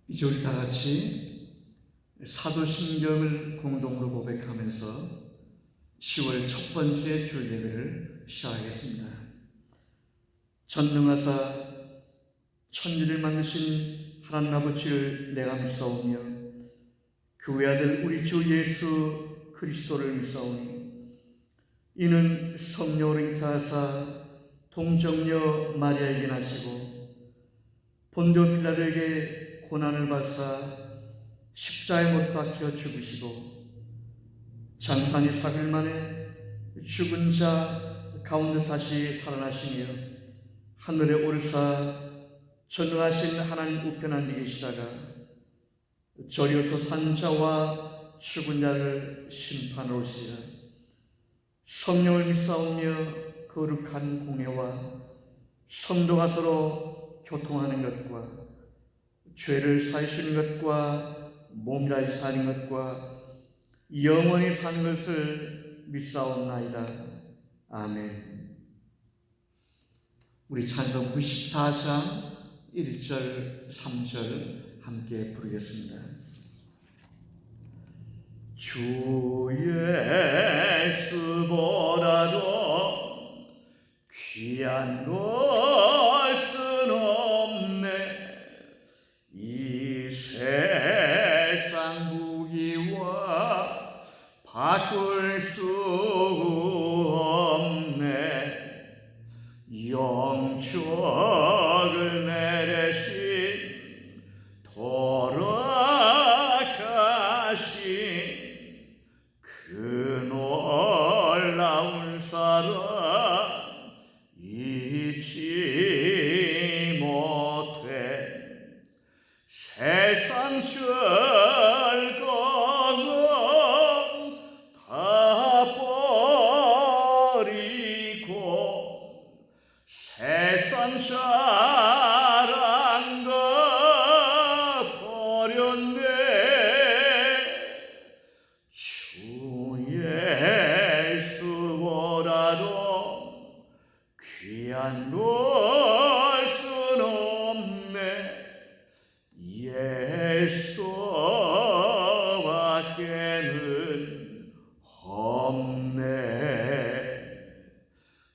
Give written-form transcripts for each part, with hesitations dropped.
이제 우리 다 같이 사도신경을 공동으로 고백하면서 10월 첫 번째 주일 예배를 시작하겠습니다. 전능하사 천지를 만드신 하나님 아버지를 내가 믿사오며 그 외아들 우리 주 예수 그리스도를 믿사오니 이는 성령으로 잉태하사 동정녀 마리아에게 나시고 본디오 빌라도에게 고난을 받사 십자가에 못 박혀 죽으시고 장사니 3일 만에 죽은 자 가운데 다시 살아나시며 하늘에 오르사 전능하신 하나님 우편 앉아 계시다가 저리로서 산 자와 죽은 자를 심판하러 오시리라. 성령을 믿사오며 거룩한 공회와 성도가 서로 교통하는 것과 죄를 사하시는 것과 몸을 사는 것과 영원히 사는 것을 믿사옵나이다. 아멘. 우리 찬송 94장 1절 3절 함께 부르겠습니다. 주 예수보다도 귀한 것은 없네. 이 세상 무기와 바꿀 수 없네. 영적을 내리신 돌아가신 그 놀라운 사랑 잊지 못해. 세상 즐거움 다 버리고 세상 사랑 다 버렸네. 주 예수보다도 귀한 것은 없네. 예수밖에는 없네.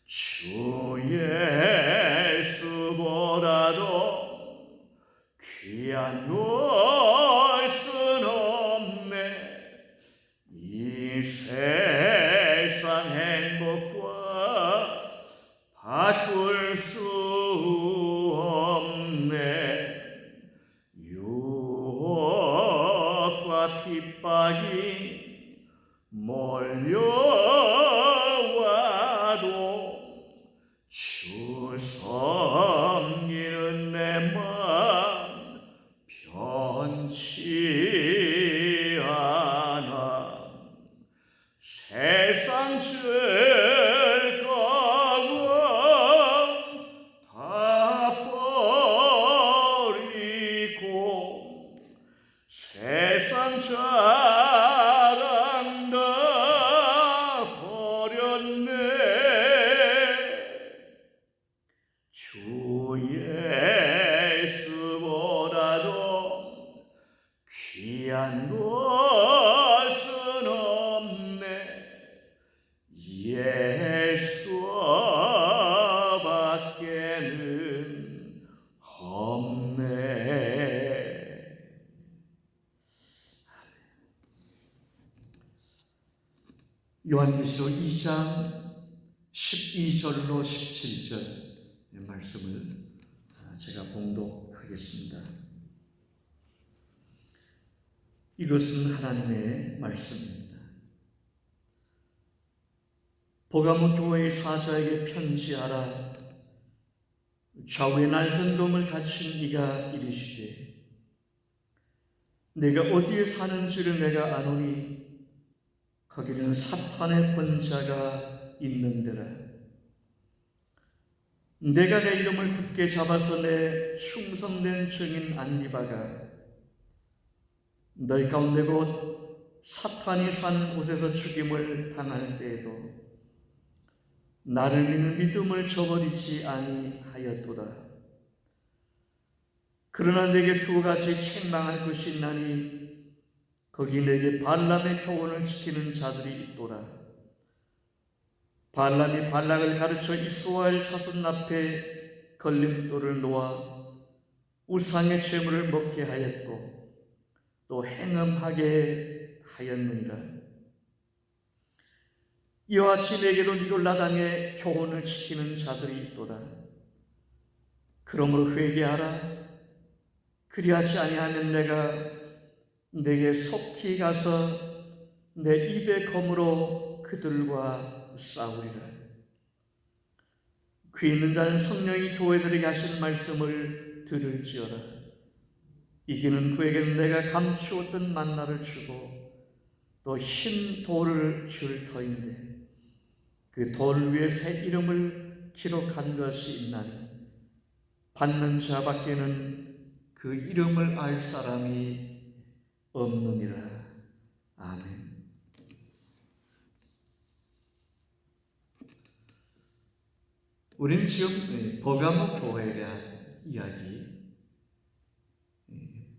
주 예수보다도 귀한 것은 없네. 이 세상 행복과 바꿀 수 없네. 유혹과 핍박이 몰려와도 주 섬기는 내 맘 변치 않아. 세상 즐거움 다 버리고 세상 자랑 다 버렸네. 주 예수보다도 귀한 것은 없네. 예수밖에는 없네. 요한계시록 2장 12절로 17절 말씀을 제가 봉독하겠습니다. 이것은 하나님의 말씀입니다. 보가모 교회의 사자에게 편지하라. 좌우에 날선검을 가진 이가 이르시되 내가 어디에 사는지를 내가 아노니 거기는 사탄의 권자가 있는데라. 내가 내 이름을 굳게 잡아서 내 충성된 증인 안리바가 너희 가운데 곧 사탄이 사는 곳에서 죽임을 당할 때에도 나를 믿는 믿음을 저버리지 아니하였도다. 그러나 내게 두 가지 책망할 것이 있나니 거기 내게 발람의 교훈을 지키는 자들이 있도다. 발람이 발락을 가르쳐 이스라엘 자손 앞에 걸림돌을 놓아 우상의 재물을 먹게 하였고 또 행음하게 하였느니라. 이와 같이 내게도 니골라당의 교훈을 지키는 자들이 있도다. 그러므로 회개하라. 그리하지 아니하면 내게 속히 가서 내 입의 검으로 그들과 싸우리라. 귀 있는 자는 성령이 교회들에게 하신 말씀을 들을지어다. 이기는 그에게는 내가 감추었던 만나를 주고 또 흰 돌을 줄 터인데 그 돌 위에 새 이름을 기록한 것이 있나니 받는 자밖에는 그 이름을 알 사람이 없느니라. 아멘. 우리는 지금 버가모 교회에 대한 이야기,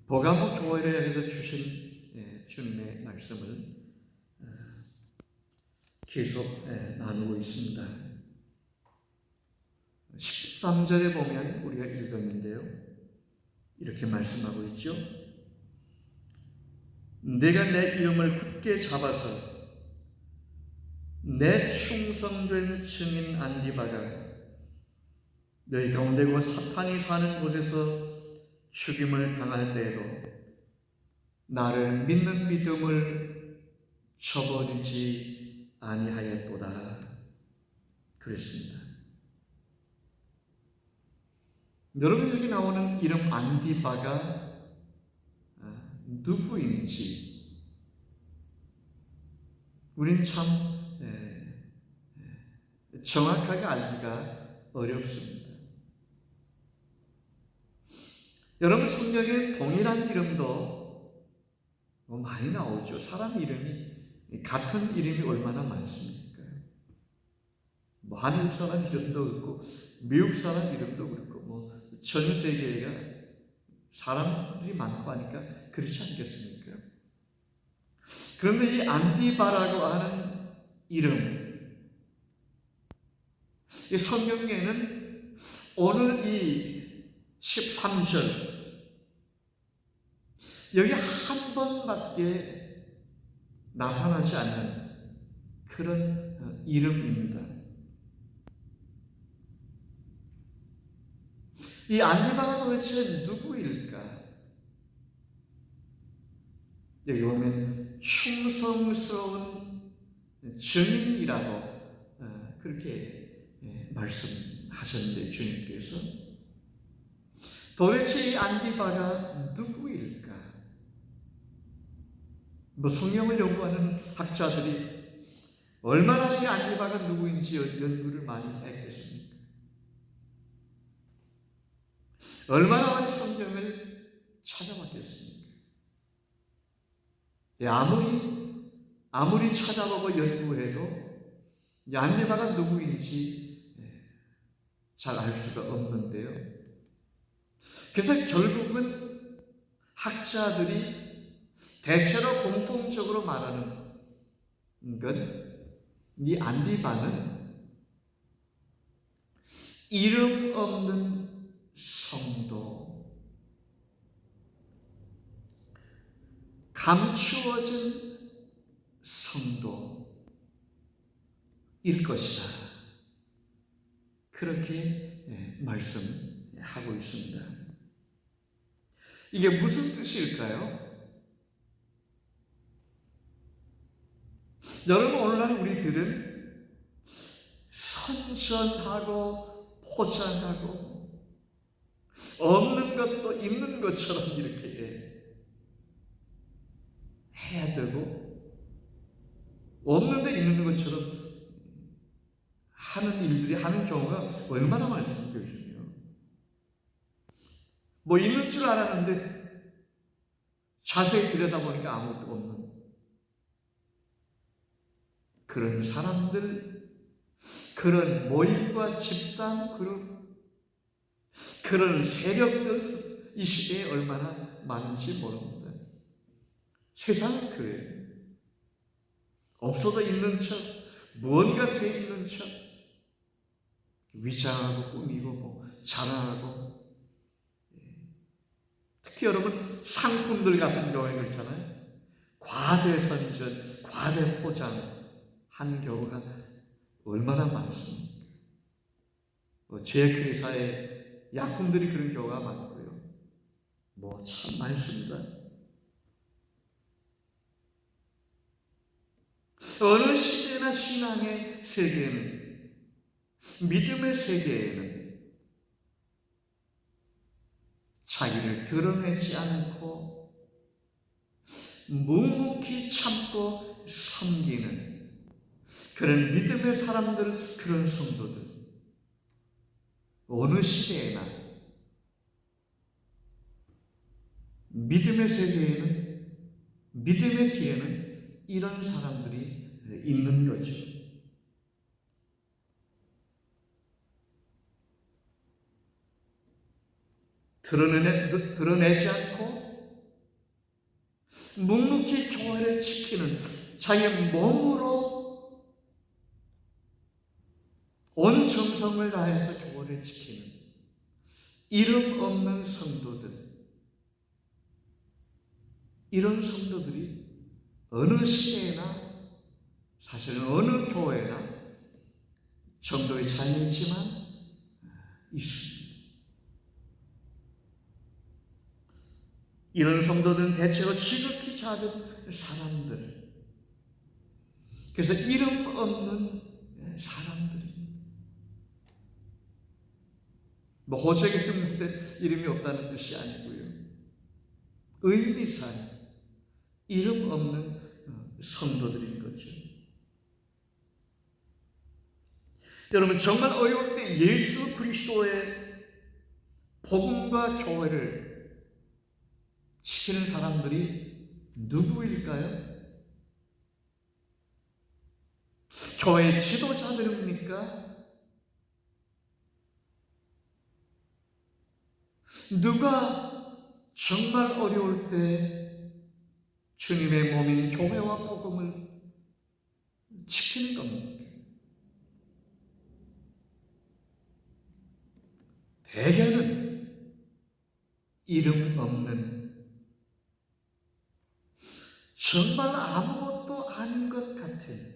버가모 교회에 대해서 주신 주님의 말씀을 계속 나누고 있습니다. 13절에 보면 우리가 읽었는데요. 이렇게 말씀하고 있죠. 내가 내 이름을 굳게 잡아서 내 충성된 증인 안디바가 너희 가운데고 사탄이 사는 곳에서 죽임을 당할 때에도 나를 믿는 믿음을 저버리지 아니하였도다 그랬습니다. 여러분, 여기 나오는 이름 안디바가 누구인지 우린 참 정확하게 알기가 어렵습니다. 여러분, 성경에 동일한 이름도 많이 나오죠. 사람 이름이 같은 이름이 얼마나 많습니까? 한국 사람 이름도 그렇고 미국 사람 이름도 그렇고 전 세계가 사람들이 많고 하니까 그렇지 않겠습니까? 그런데 이 안디바라고 하는 이름, 이 성경에는 오늘 이 13절 여기 한 번밖에 나타나지 않는 그런 이름입니다. 이 안디바가 도대체 누구일까? 여기 보면 충성스러운 증인이라고 그렇게 말씀하셨는데 주님께서 도대체 이 안디바가 누구일까? 성경을 연구하는 학자들이 얼마나 이 안디바가 누구인지 연구를 많이 했겠습니까? 얼마나 많이 성경을 찾아봤겠습니까? 아무리 찾아보고 연구해도 안디바가 누구인지 잘 알 수가 없는데요. 그래서 결국은 학자들이 대체로 공통적으로 말하는 건 이 안디바는 이름 없는 성도, 감추어진 성도일 것이다. 그렇게 말씀하고 있습니다. 이게 무슨 뜻일까요? 여러분, 오늘날 우리들은 선전하고 포장하고 없는 것도 있는 것처럼 이렇게 해야 되고 없는데 있는 것처럼 하는 경우가 얼마나 많습니까? 있는 줄 알았는데 자세히 들여다보니까 아무것도 없는 그런 사람들, 그런 모임과 집단 그룹, 그런 세력들 이 시대에 얼마나 많은지 모릅니다. 세상은 그래요. 없어도 있는 척, 무언가 돼 있는 척, 위장하고 꾸미고 자랑하고. 특히 여러분 상품들 같은 경우에 그렇잖아요. 과대선전, 과대포장한 경우가 얼마나 많습니까? 제약회사의 약품들이 그런 경우가 많고요. 참 많습니다. 어느 시대나 신앙의 세계에는, 믿음의 세계에는 자기를 드러내지 않고 묵묵히 참고 섬기는 그런 믿음의 사람들, 그런 성도들, 어느 시대에나 믿음의 세계에는, 믿음의 뒤에는 이런 사람들이 있는 거죠. 드러내지 않고 묵묵히 교회를 지키는, 자기 몸으로 온 정성을 다해서 교회를 지키는 이름 없는 성도들, 이런 성도들이 어느 시대에나, 사실은 어느 교회나 정도의 차이지만 있습니다. 이런 성도들은 대체로 지극히 작은 사람들, 그래서 이름 없는 사람들입니다. 호적에 등록된 이름이 없다는 뜻이 아니고요. 의미상 이름 없는 성도들인 거죠. 여러분, 정말 어려울 때 예수 그리스도의 복음과 교회를 지키는 사람들이 누구일까요? 교회의 지도자들입니까? 누가 정말 어려울 때 주님의 몸인 교회와 복음을 지키는 겁니다. 대개는 이름 없는, 정말 아무것도 아닌 것 같은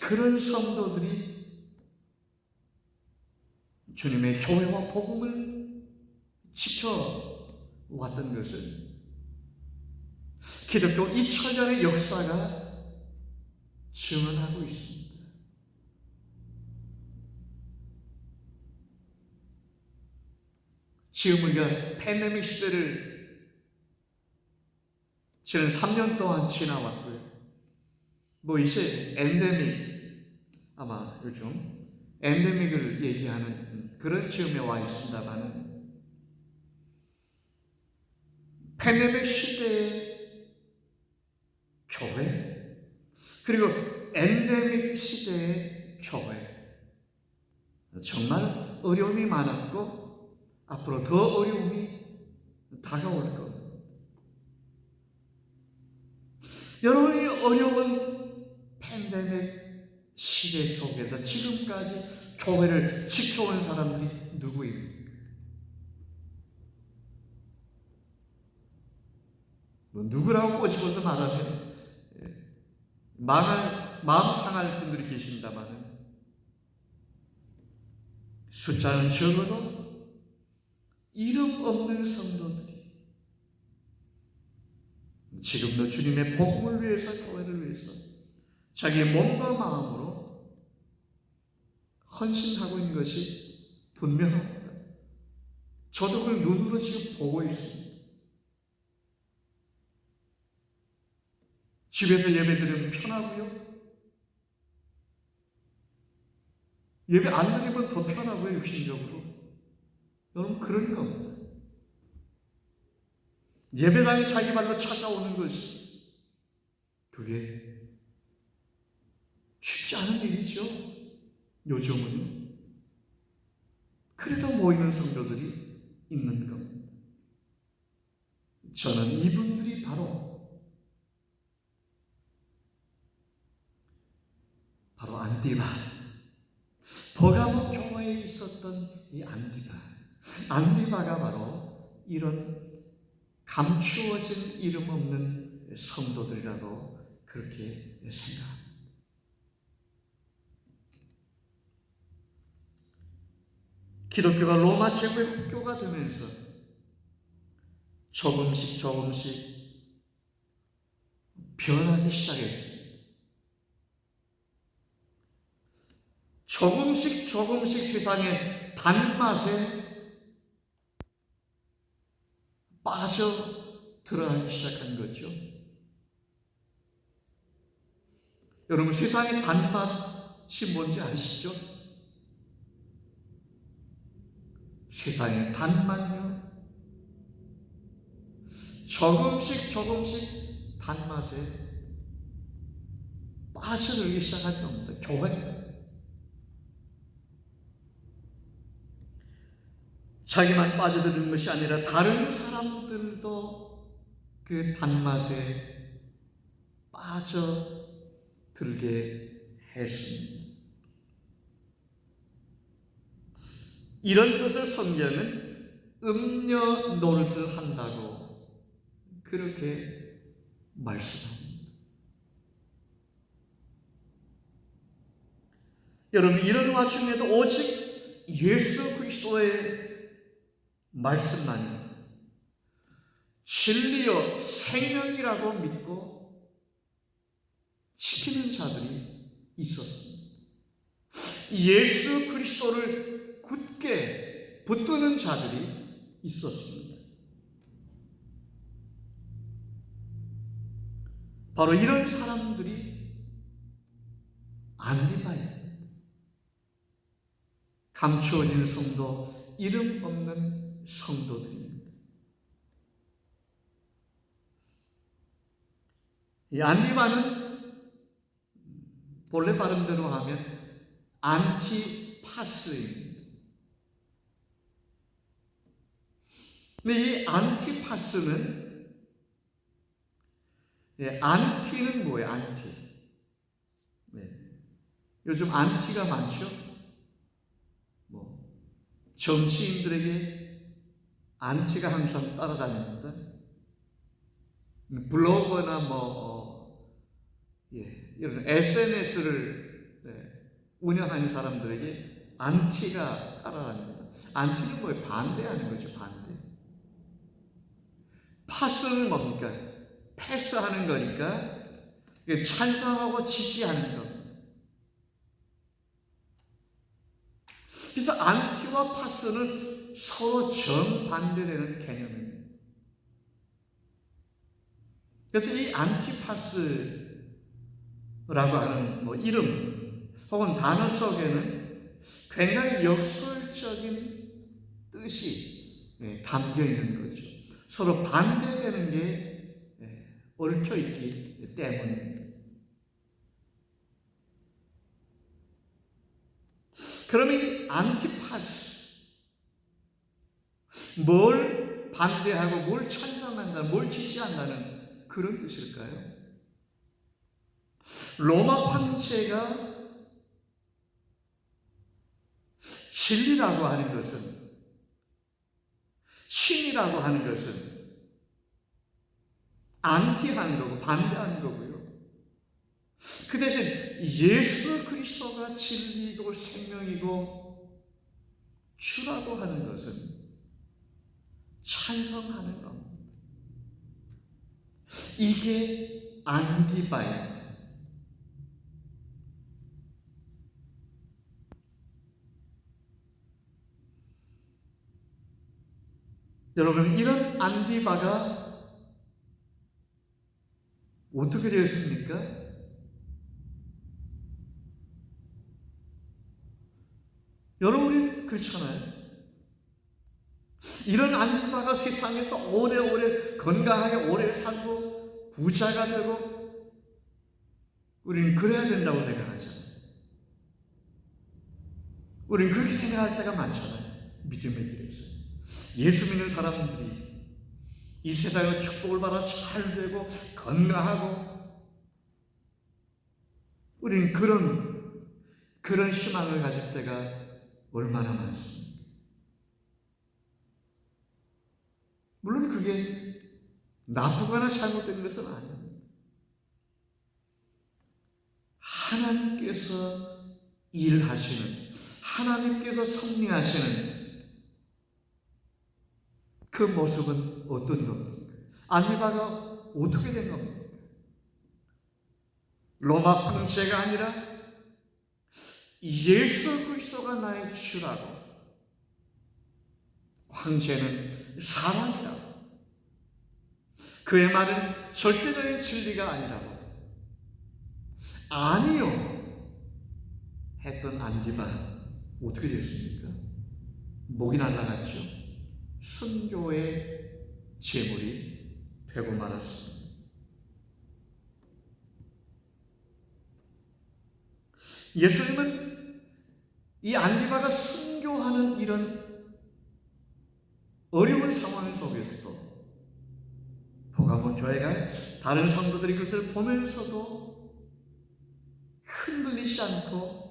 그런 성도들이 주님의 교회와 복음을 지켜왔던 것을 기독교 2000년의 역사가 증언하고 있습니다. 지금 우리가 팬데믹 시대를 지난 3년 동안 지나왔고요. 이제 엔데믹, 아마 요즘 엔데믹을 얘기하는 그런 즈음에 와 있습니다만, 팬데믹 시대의 교회, 그리고 엔데믹 시대의 교회, 정말 어려움이 많았고 앞으로 더 어려움이 다가올 겁니다. 여러분이 어려운 팬데믹 시대 속에서 지금까지 교회를 지켜온 사람들이 누구입니까? 누구라고 꼬집어서 말하면 마음 상할 분들이 계신다만, 숫자는 적어도 이름 없는 성도들이 지금도 주님의 복음을 위해서, 교회를 위해서 자기의 몸과 마음으로 헌신하고 있는 것이 분명합니다. 저도 그걸 눈으로 지금 보고 있습니다. 집에서 예배드리면 편하고요. 예배 안 드리면 더 편하고요, 육신적으로. 여러분, 그런 겁니다. 예배당에 자기 발로 찾아오는 것이, 그게 요즘은요. 그래도 모이는 성도들이 있는 겁니다. 저는 이분들이 바로 안디바, 버가모 교회에 있었던 이 안디바가 바로 이런 감추어진 이름 없는 성도들이라고 그렇게 생각합니다. 기독교가 로마 제국의 국교가 되면서 조금씩 변하기 시작했어요. 조금씩 세상의 단맛에 빠져 들어가기 시작한 거죠. 여러분, 세상의 단맛이 뭔지 아시죠? 세상의 단맛요. 조금씩 단맛에 빠져들기 시작한 겁니다. 교회입니다. 자기만 빠져드는 것이 아니라 다른 사람들도 그 단맛에 빠져들게 했습니다. 이런 것을 성경은 음녀 노릇을 한다고 그렇게 말씀합니다. 여러분, 이런 와중에도 오직 예수 그리스도의 말씀만이 진리요 생명이라고 믿고 지키는 자들이 있었습니다. 예수 그리스도를 굳게 붙드는 자들이 있었습니다. 바로 이런 사람들이 안디바입니다. 감추어진 성도, 이름 없는 성도들입니다. 이 안디바는 본래 발음대로 하면 안티파스입니다. 근데 이 안티파스는, 안티는 뭐예요? 안티. 요즘 안티가 많죠? 정치인들에게 안티가 항상 따라다닙니다. 블로거나 이런 SNS를 운영하는 사람들에게 안티가 따라다닙니다. 안티는 뭐예요? 반대하는 거죠, 반대. 파스는 뭡니까? 패스하는 거니까 찬성하고 지지하는 것. 그래서 안티와 파스는 서로 정반대되는 개념입니다. 그래서 이 안티파스라고 하는 이름 혹은 단어 속에는 굉장히 역설적인 뜻이 담겨 있는 거죠. 서로 반대되는 게 얽혀 있기 때문입니다. 그러면 이 안티파스, 뭘 반대하고 뭘 찬성한다, 뭘 지지한다는 그런 뜻일까요? 로마 황제가 진리라고 하는 것은, 신이라고 하는 것은 안티하는 거고 반대하는 거고요. 그 대신 예수 그리스도가 진리이고 생명이고 주라고 하는 것은 찬성하는 겁니다. 이게 안디바예요. 여러분, 이런 안디바가 어떻게 되었습니까? 여러분이 그렇잖아요. 이런 안디바가 세상에서 오래오래 건강하게 오래 살고 부자가 되고 우리는 그래야 된다고 생각하잖아요. 우리는 그렇게 생각할 때가 많잖아요. 믿음의 길에서 예수 믿는 사람들이 이 세상의 축복을 받아 잘 되고 건강하고, 우리는 그런 희망을 가질 때가 얼마나 많습니까? 물론 그게 나쁘거나 잘못된 것은 아닙니다. 하나님께서 일하시는, 하나님께서 섭리하시는 그 모습은 어떤 겁니까? 안리바가 어떻게 된 겁니까? 로마 황제가 아니라 예수 그리스도가 나의 주라고, 황제는 사람이라고, 그의 말은 절대적인 진리가 아니라고, 아니요 했던 안디바 어떻게 됐습니까? 목이 날아갔죠. 순교의 제물이 되고 말았습니다. 예수님은 이 안디바가 순교하는 이런 어려운 상황 속에서 보가모 교회가 다른 성도들이 그것을 보면서도 흔들리지 않고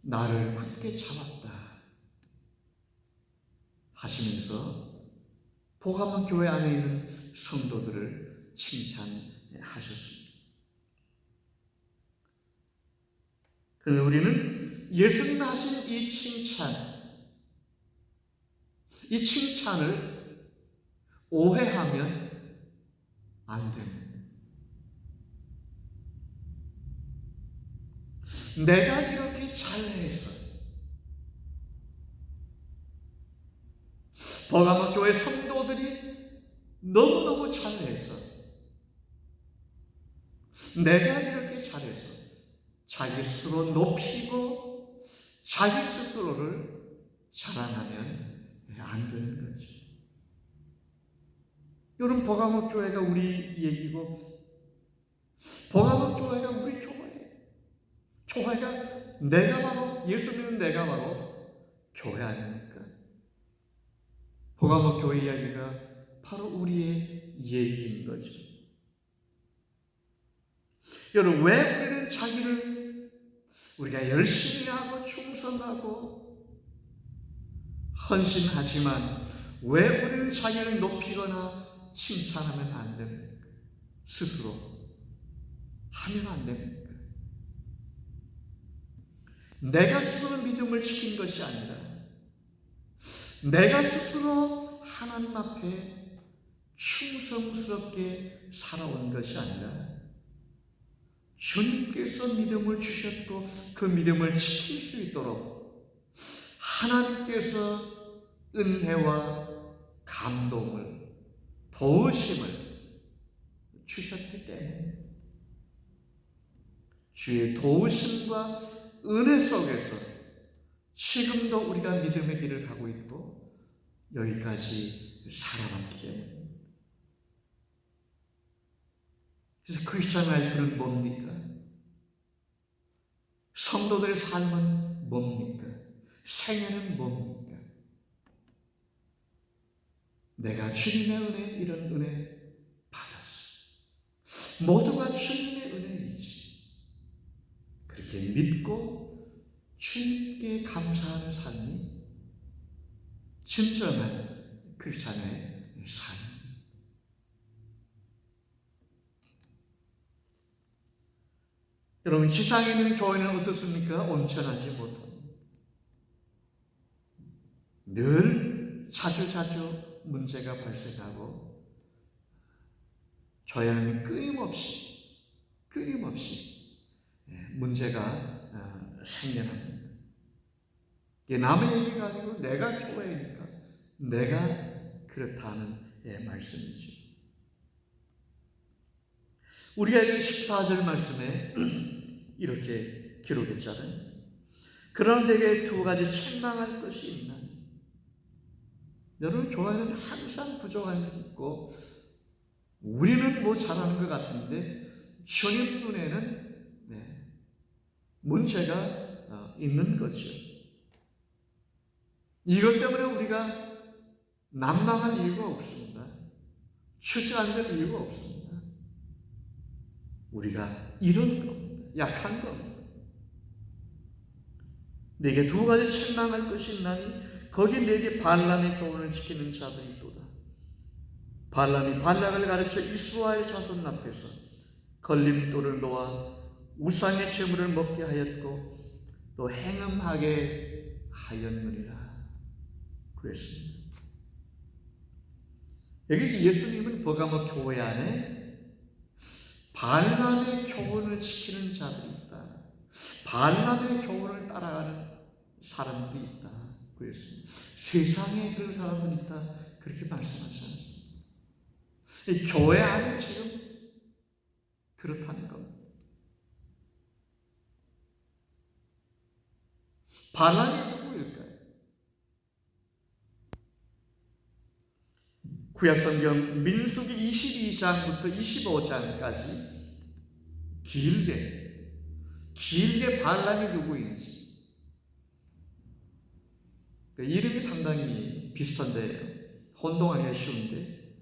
나를 굳게 잡았다 하시면서 보가모 교회 안에 있는 성도들을 칭찬하셨습니다. 그러면 우리는 예수님 하신 이 칭찬을 오해하면 안 됩니다. 내가 이렇게 잘해서, 버가모 교회 성도들이 너무너무 잘해서, 내가 이렇게 잘해서 자기 스스로 높이고 자기 스스로를 자랑하면 안 되는 거죠. 여러분, 버가모 교회가 우리 얘기고, 버가모 교회가 우리 교회가 내가 바로, 예수 믿는 내가 바로 교회 아닙니까? 버가모 교회 이야기가 바로 우리의 얘기인 거죠. 여러분, 왜 우리는 자기를, 우리가 열심히 하고 충성하고 헌신하지만 왜 우리는 자기를 높이거나 칭찬하면 안 됩니까? 스스로 하면 안 됩니까? 내가 스스로 믿음을 지킨 것이 아니라, 내가 스스로 하나님 앞에 충성스럽게 살아온 것이 아니라, 주님께서 믿음을 주셨고 그 믿음을 지킬 수 있도록 하나님께서 은혜와 감동을, 도우심을 주셨기 때문에, 주의 도우심과 은혜 속에서 지금도 우리가 믿음의 길을 가고 있고 여기까지 살아남기 때문에. 그래서 크리스천 라이프는 뭡니까? 성도들의 삶은 뭡니까? 생애는 뭡니까? 내가 주님의 은혜, 이런 은혜 받았어. 모두가 주님의 은혜이지. 그렇게 믿고 주님께 감사하는 삶이 진정한 크리스찬의 삶입니다. 여러분, 지상에 있는 교회는 어떻습니까? 온전하지 못합니다. 늘 자주 문제가 발생하고 교회는 끊임없이 문제가 생겨납니다. 이게 남의 얘기가 아니고 내가 교회니까 내가 그렇다는 말씀이죠. 우리가 이 14절 말씀에 이렇게 기록했잖아요. 그러나 내게 두 가지 책망할 것이 있나? 여러분, 교회는 항상 부족한 게 있고 우리는 뭐 잘하는 것 같은데 주님 눈에는 문제가 있는 거죠. 이것 때문에 우리가 난망할 이유가 없습니다. 주저앉을 이유가 없습니다. 우리가 이런 겁니다. 약한 겁니다. 내게 두 가지 책망할 것이 있나니 거기 내게 발람의 교훈을 지키는 자들이 있도다. 발람이 발락을 가르쳐 이스라엘 자손 앞에서 걸림돌을 놓아 우상의 제물을 먹게 하였고 또 행음하게 하였느니라 그랬습니다. 여기서 예수님은 버가모 교회 안에 발람의 교훈을 지키는 자들이 있다. 발람의 교훈을 따라가는 사람들이 있다 그랬습니다. 세상에 그런 사람들이 있다 그렇게 말씀하지 않습니다. 이 교회 안에 지금 그렇다는 겁니다. 발람이 누구일까요? 구약성경 민수기 22장부터 25장까지 길게 발람이 누구인지 이름이 상당히 비슷한데 혼동하기가 쉬운데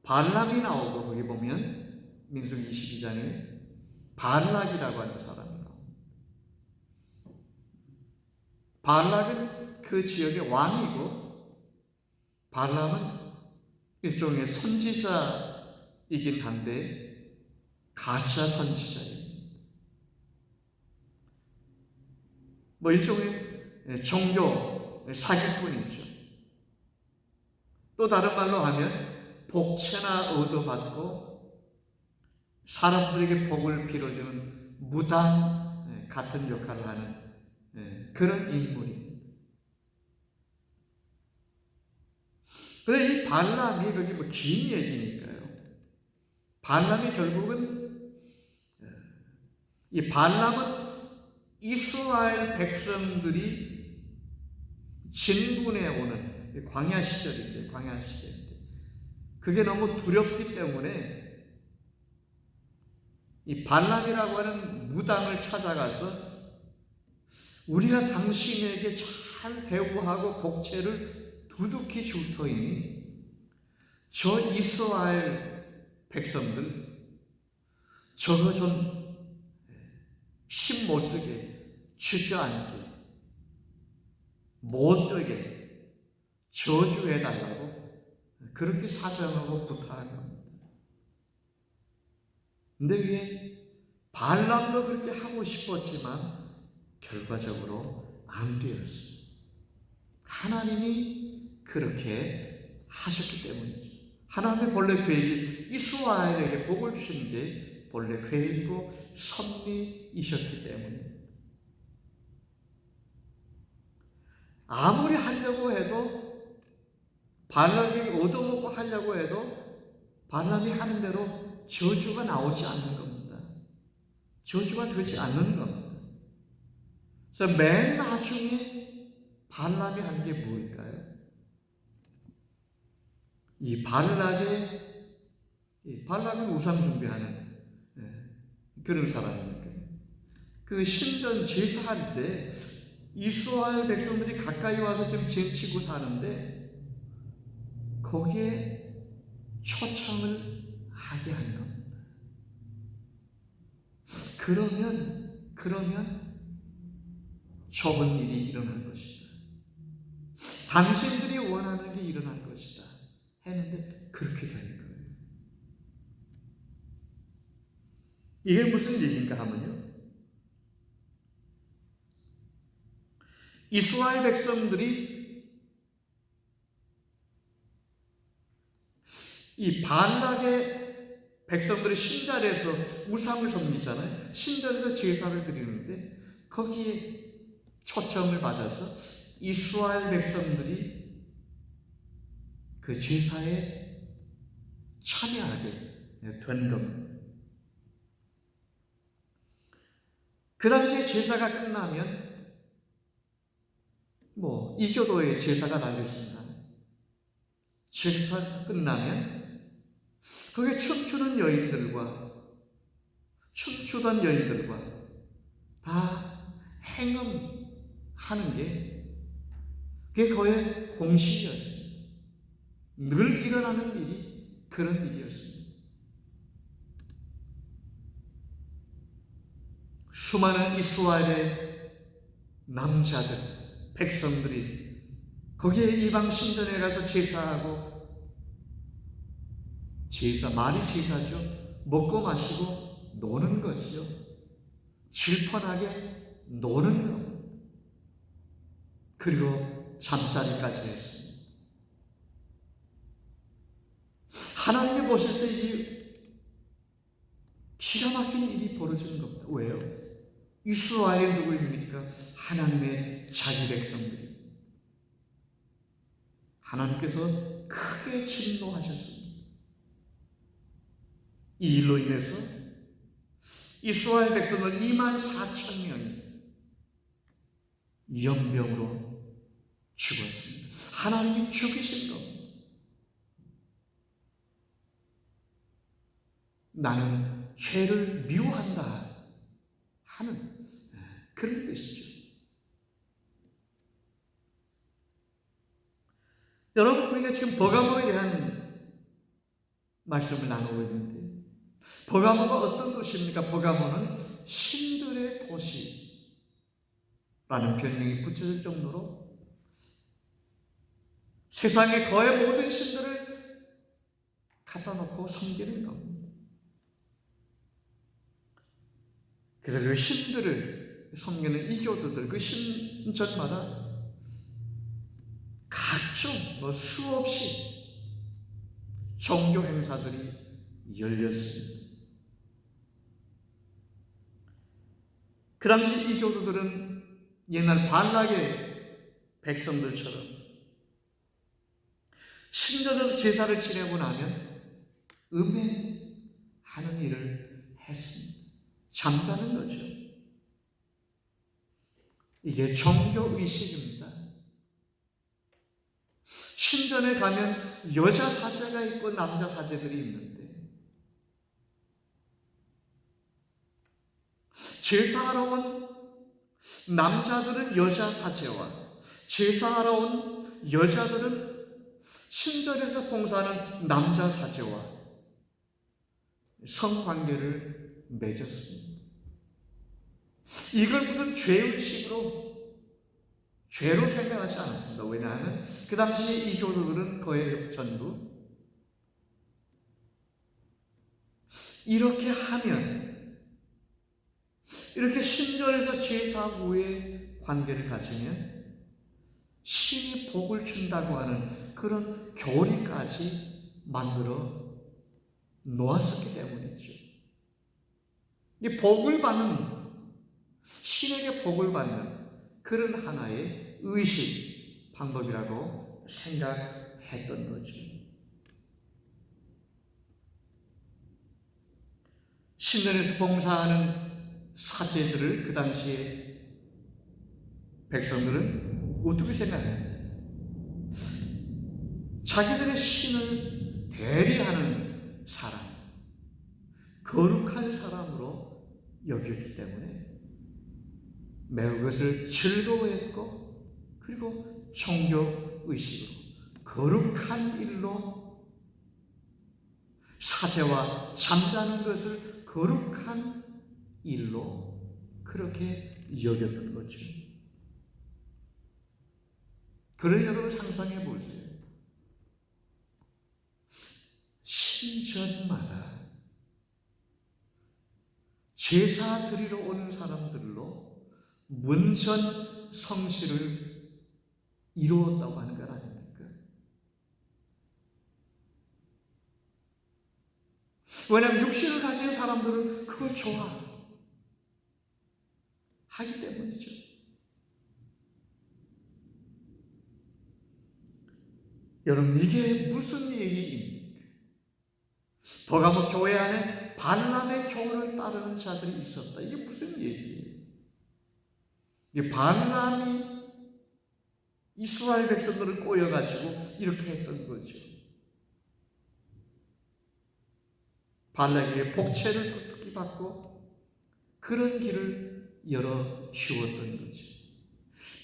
발람이 나오고 거기 보면 민수기 22장에 발락이라고 하는 사람이 나옵니다. 발락은 그 지역의 왕이고 발람은 일종의 선지자이긴 한데 가짜 선지자예요. 일종의 종교 사기꾼이죠. 또 다른 말로 하면 복채나 얻어받고 사람들에게 복을 빌어주는 무당 같은 역할을 하는 그런 인물입니다. 그런데 이 발람이 거기 긴 얘기니까요. 발람이 결국은 이 발람은 이스라엘 백성들이 진군해 오는 광야 시절인데 그게 너무 두렵기 때문에 이 발람이라고 하는 무당을 찾아가서 우리가 당신에게 잘 대우하고 복채를 두둑히 줄 터이니 저 이스라엘 백성들 저거 좀 힘 못 쓰게 주저앉게 못되게 저주해달라고 그렇게 사정하고 부탁한 겁니다. 근데 왜 발람도 그렇게 하고 싶었지만 결과적으로 안 되었어요. 하나님이 그렇게 하셨기 때문이죠. 하나님의 본래 계획이 이스라엘에게 복을 주시는 게 본래 계획이고 섭리이셨기 때문입니다. 아무리 하려고 해도 발람이 얻어먹고 하려고 해도 발람이 하는 대로 저주가 나오지 않는 겁니다. 저주가 되지 않는 겁니다. 그래서 맨 나중에 발람이 한 게 뭘까요? 이 발락은 우상 숭배하는 그런 사람이니까 그 신전 제사할 때 이스라엘 백성들이 가까이 와서 지금 제치고 사는데 거기에 초청을 하게 하는 겁니다. 그러면 좋은 일이 일어날 것이다. 당신들이 원하는 게 일어날 것이다. 했는데 그렇게 되는 거예요. 이게 무슨 얘기인가 하면요. 이스라엘 백성들이 이 발락의 백성들의 신전에서 우상을 섬기잖아요. 신전에서 제사를 드리는데 거기에 초청을 받아서 이스라엘 백성들이 그 제사에 참여하게 된 겁니다. 그 당시에 제사가 끝나면 이교도의 제사가 달려있습니다. 제사가 끝나면 거기에 춤추던 여인들과 다 행음하는 게 그게 그의 공식이었습니다. 늘 일어나는 일이 그런 일이었습니다. 수많은 이스라엘의 남자들, 백성들이 거기에 이방 신전에 가서 제사하고, 말이 제사죠. 먹고 마시고 노는 것이요. 질펀하게 노는 것. 그리고 잠자리까지 했습니다. 하나님이 보실 때 이 기가 막힌 일이 벌어지는 겁니다. 왜요? 이스라엘이 누구입니까? 하나님의 자기 백성들이. 하나님께서 크게 진노하셨습니다. 이 일로 인해서 이스라엘 백성은 24,000명이 연병으로 죽었습니다. 하나님이 죽이신 겁니다. 나는 죄를 미워한다 하는 그런 뜻이죠. 여러분, 우리가 지금 버가모에 대한 말씀을 나누고 있는데, 버가모가 어떤 도시입니까? 버가모는 신들의 도시라는 별명이 붙여질 정도로 세상의 거의 모든 신들을 갖다 놓고 섬기는 겁니다. 그래서 그 신들을 섬기는 이교도들, 그 신전마다 각종 수없이 종교 행사들이 열렸습니다. 그 당시 이교도들은 옛날 발락의 백성들처럼 신전에서 제사를 지내고 나면 음행하는 일을 했습니다. 잠자는 거죠. 이게 종교의식입니다. 신전에 가면 여자 사제가 있고 남자 사제들이 있는데, 제사하러 온 남자들은 여자 사제와 제사하러 온 여자들은 신전에서 봉사하는 남자 사제와 성관계를 맺었습니다. 이걸 무슨 죄로 생각하지 않았습니다. 왜냐하면 그 당시 이 교도들은 거의 전부 이렇게 하면, 이렇게 신전에서 제사 후에 관계를 가지면 신이 복을 준다고 하는 그런 교리까지 만들어 놓았었기 때문이죠. 이 복을 받는, 신에게 복을 받는 그런 하나의 의식 방법이라고 생각했던 거죠. 신전에서 봉사하는 사제들을 그 당시에 백성들은 어떻게 생각했나요? 자기들의 신을 대리하는 사람, 거룩한 사람으로 여겼기 때문에 매우 그것을 즐거워했고, 그리고 종교의식으로 거룩한 일로, 사제와 잠자는 것을 거룩한 일로 그렇게 여겼던 거죠. 그런 여러분 상상해 보세요. 신전마다 제사 드리러 오는 사람들로 문전 성시를 이루었다고 하는 것 아닙니까? 왜냐하면 육신을 가진 사람들은 그걸 좋아하기 때문이죠. 여러분, 이게 무슨 얘기입니까? 버가모 교회 안에 발람의 교훈을 따르는 자들이 있었다. 이게 무슨 얘기예요? 이 발람이 이스라엘 백성들을 꼬여가지고 이렇게 했던 거죠. 발락에게 복채를 톡톡히 받고 그런 길을 열어 주었던 거죠.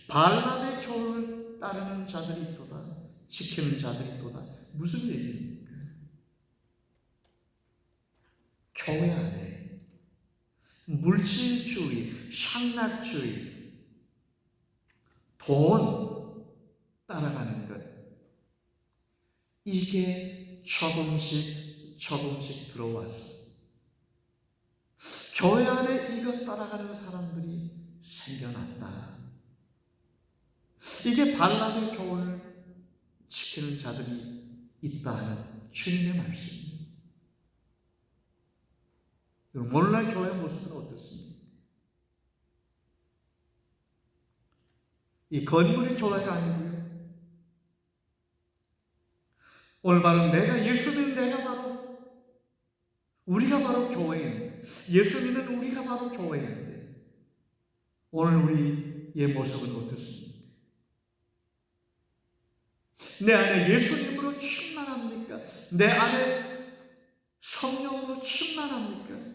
발람의 교훈을 따르는 자들이 있도다. 지키는 자들이 있도다. 무슨 얘기입니까? 교회 안에 물질주의, 향락주의, 돈 따라가는 것, 이게 조금씩 들어왔어. 교회 안에 이것 따라가는 사람들이 생겨났다. 이게 발람의 교훈을 지키는 자들이 있다는 주님의 말씀입니다. 오늘날 교회 모습은 어떻습니까? 이 건물이 교회가 아니고요. 오늘 바로 내가 예수 믿는 내가 바로 우리가 바로 교회인데, 예수 믿는 우리가 바로 교회인데, 오늘 우리의 모습은 어떻습니까? 내 안에 예수님으로 충만합니까? 내 안에 성령으로 충만합니까?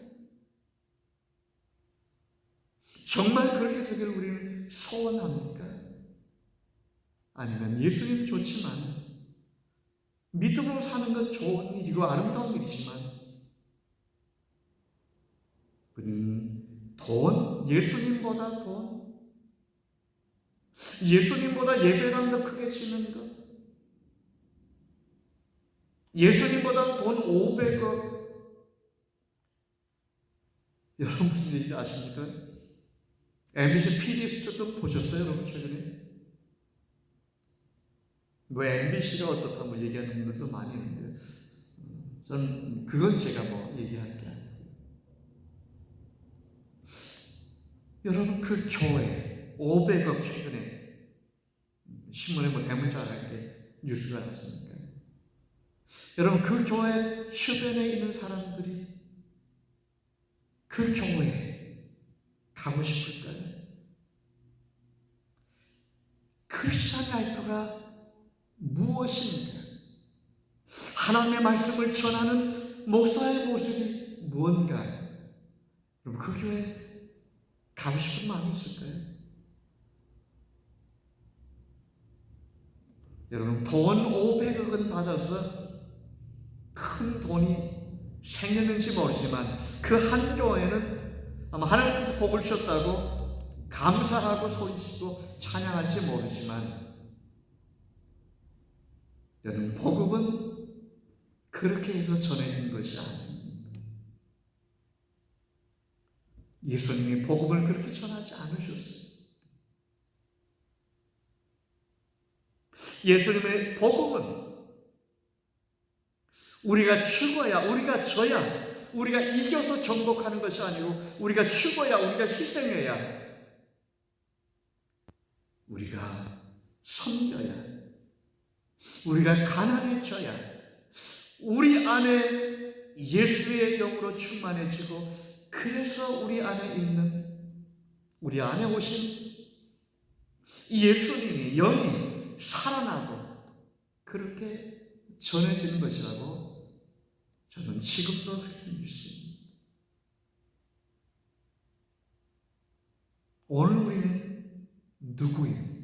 정말 그렇게 되기를 우리는 소원합니까? 아니면 예수님 좋지만 믿음으로 사는 건 좋은 일이고 아름다운 일이지만 예수님보다 돈, 예수님보다 예배당 더 크게 지는 것, 예수님보다 돈 500억. 여러분 무슨 얘기인지 아십니까? MBC PD 수첩 보셨어요? 여러분 최근에? 뭐 MBC가 어떻다 뭐 얘기하는 분들도 많이 있는데 저는 그건 제가 뭐 얘기할 게 아니에요. 여러분 그 교회 500억 최근에 신문에 뭐 대문자랄게 뉴스가 났습니까? 여러분 그 교회 주변에 있는 사람들이 그 교회에 가고 싶을까요? 크리스천 라이프가 무엇인가? 하나님의 말씀을 전하는 목사의 모습이 무언가? 여러분 그 교회 가고 싶은 마음이 있을까요? 여러분 돈 500억은 받아서 큰 돈이 생겼는지 모르지만 그 한 교회는 아마 하나님께서 복을 주셨다고 감사하고 소리치고 찬양할지 모르지만 여러분 복음은 그렇게 해서 전해진 것이 아닙니다. 예수님이 복음을 그렇게 전하지 않으셨어요. 예수님의 복음은 우리가 죽어야, 우리가 져야, 우리가 이겨서 정복하는 것이 아니고 우리가 죽어야, 우리가 희생해야, 우리가 섬겨야, 우리가 가난해져야, 우리 안에 예수의 영으로 충만해지고 그래서 우리 안에 있는, 우리 안에 오신 예수님이 영이 살아나고 그렇게 전해지는 것이라고 저는 지금도 그렇게 믿습니다. 오늘 우리는 누구입니까?